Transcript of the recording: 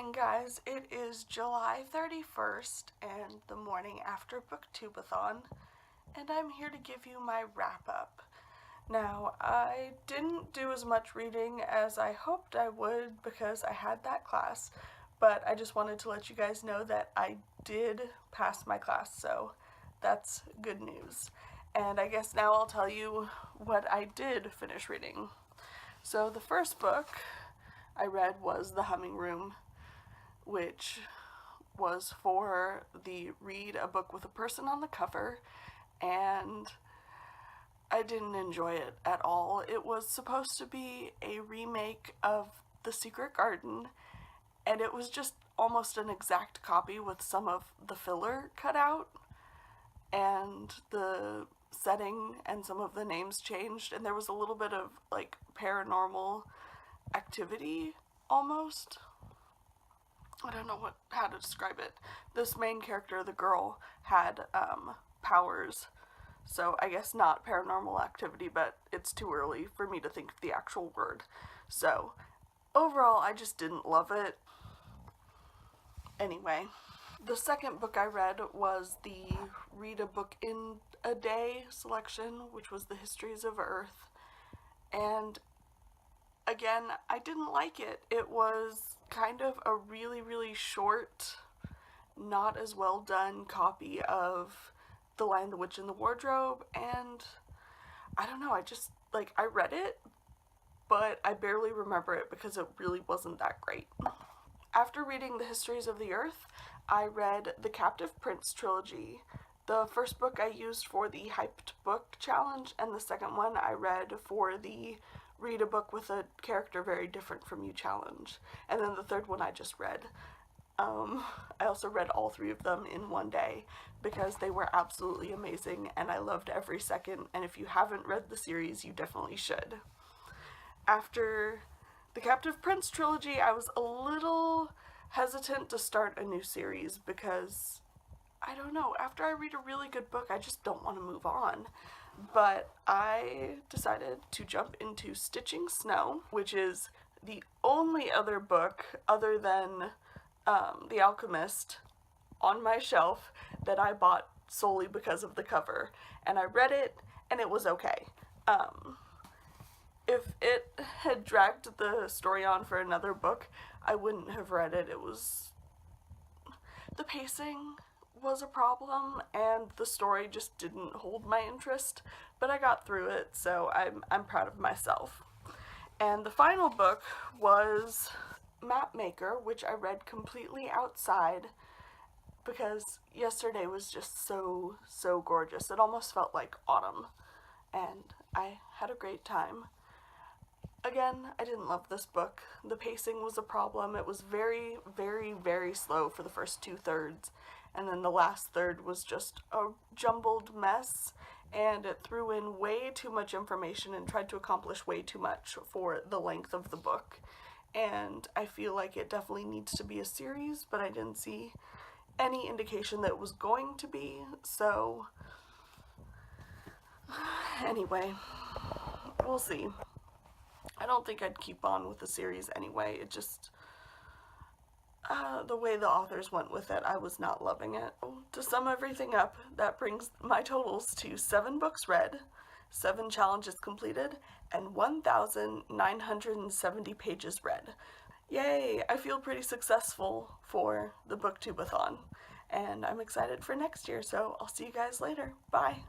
morning, guys. It is July 31st and the morning after BookTube-A-Thon, and I'm here to give you my wrap-up. Now, I didn't do as much reading as I hoped I would because I had that class, but I just wanted to let you guys know that I did pass my class, so that's good news. And I guess now I'll tell you what I did finish reading. So the first book I read was The Humming Room, which was for the read a book with a person on the cover, and I didn't enjoy it at all. It was supposed to be a remake of The Secret Garden, and it was just almost an exact copy with some of the filler cut out, and the setting and some of the names changed, and there was a little bit of like paranormal activity almost. I don't know how to describe it. This main character, the girl, had powers, so I guess not paranormal activity, but it's too early for me to think of the actual word. So overall, I just didn't love it. Anyway, the second book I read was the Read a Book in a Day selection, which was the Histories of Earth, and again, I didn't like it. It was kind of a really short, not as well done copy of The Lion, the Witch, and the Wardrobe, and I don't know, I read it, but I barely remember it because it really wasn't that great. After reading the Histories of the Earth, I read the Captive Prince Trilogy. The first book I used for the Hyped Book Challenge, and the second one I read for the Read a Book with a Character Very Different from You challenge. And then the third one I just read. I also read all three of them in one day because they were absolutely amazing and I loved every second, and if you haven't read the series, you definitely should. After the Captive Prince Trilogy, I was a little hesitant to start a new series because, I don't know, after I read a really good book, I just don't want to move on. But I decided to jump into Stitching Snow, which is the only other book other than The Alchemist on my shelf that I bought solely because of the cover. And I read it, and it was okay. If it had dragged the story on for another book, I wouldn't have read it. The pacing was a problem, and the story just didn't hold my interest, but I got through it, so I'm proud of myself. And the final book was Mapmaker, which I read completely outside because yesterday was just so gorgeous. It almost felt like autumn, and I had a great time. Again, I didn't love this book. The pacing was a problem. It was very slow for the first 2/3, and then the last third was just a jumbled mess, and it threw in way too much information and tried to accomplish way too much for the length of the book. And I feel like it definitely needs to be a series, but I didn't see any indication that it was going to be, so anyway, we'll see. I don't think I'd keep on with the series anyway. It just, the way the authors went with it, I was not loving it. To sum everything up, that brings my totals to 7 books read, 7 challenges completed, and 1,970 pages read. Yay! I feel pretty successful for the BookTube-A-Thon, and I'm excited for next year, so I'll see you guys later. Bye!